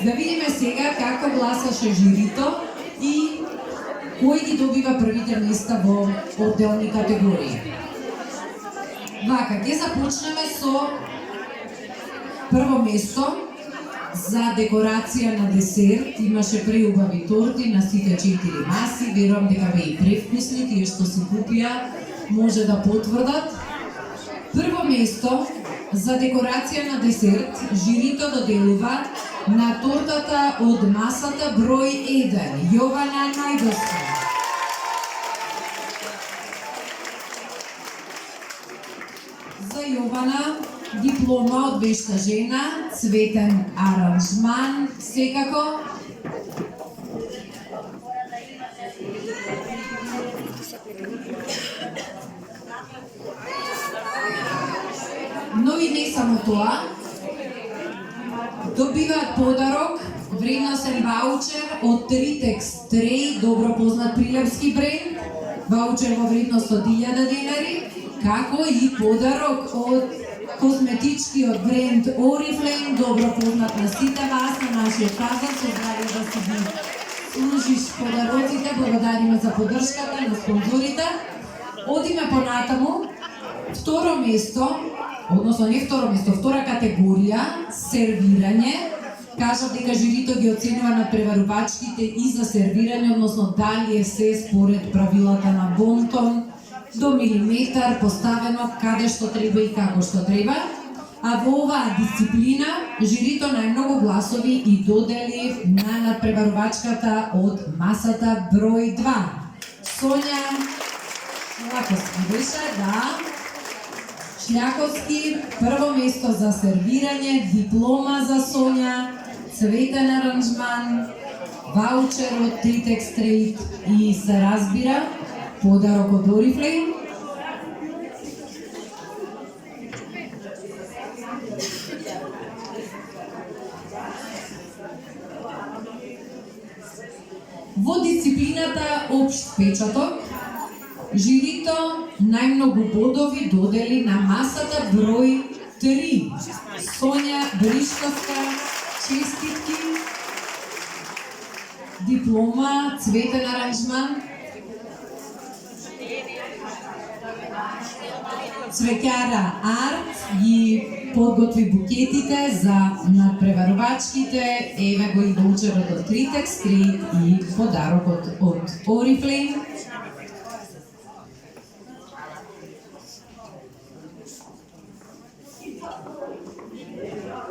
Да видиме сега како гласаше жирито и кој ги добива првите места во одделни категории. Вака, ќе започнеме со прво место за декорација на десерт. Имаше преубави торти на сите 4 маси, верувам дека беа и превкусни, тие што си купија може да потврдат. Прво место за декорација на десерт жирито доделува на тортата од масата број 1, Јована Најдовска. За Јована диплома од вешта жена, цветен аранжман, секако. Но и не само тоа, добиваат подарок, вредносен ваучер од Тритекс Трей, добро познат прилепски бренд, ваучер во вредност од 1000 денари, како и подарок од козметичкиот бренд Oriflame, добро познат на сите вас на нашиот пазар, со здравје да си ги служиш подароците, благодариме за поддршката на спонзорите. Одиме понатаму, второ место, односно не второ место, втора категорија, сервирање. Кажав дека жирито ги оценува надпреварувачките и за сервирање, односно дали е се според правилата на Бонтон, до милиметар поставено каде што треба и како што треба. А во оваа дисциплина жирито најмногу гласови и додели на надпреварувачката од масата број 2. Сонја Шляковски беше, да. Шляковски, прво место за сервирање, диплома за Сонја, цветен аранжман, ваучер од Tritex Trade и се разбира подарок од Oriflame. Во дисциплината општ печаток, жирито најмногу бодови додели на масата број 3. Сонја Бришковска, честитки, диплома, цветен аранжман, цвеќара Арт ги подготви букетите за надпреварувачките, еве го и ваучерот од Tritex Trade и подарокот од Oriflame.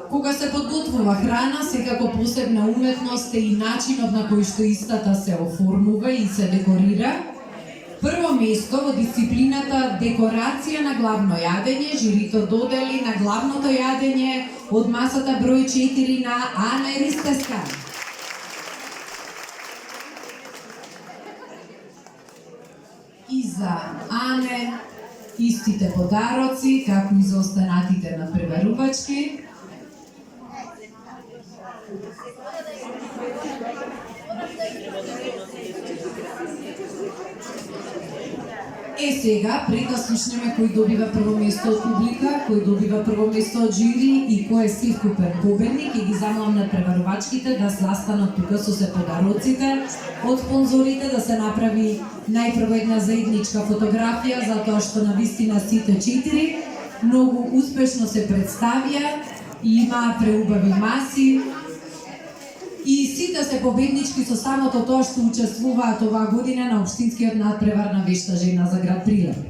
Кога се подготвува храна, секако посебна уметност е и начинот на кој што истата се оформува и се декорира. Прво место во дисциплината декорација на главно јадење, жирито додели на главното јадење од масата број 4 на Ана Ристеска. И за Ане истите подароци, како и за останатите надпреварувачки. Е сега, пред да слушнеме кој добива прво место од публика, кој добива прво место од жири и кој е сивкупен победник, и ги замолам надпреварувачките да застанат тука со се подароците од спонзорите, да се направи најпрво една заедничка фотографија, затоа што на вистина сите 4 многу успешно се представија и имаа преубави маси. И сите се победнички со самото тоа што учествуваат оваа година на општинскиот надпревар на вешта жена за град Прилеп.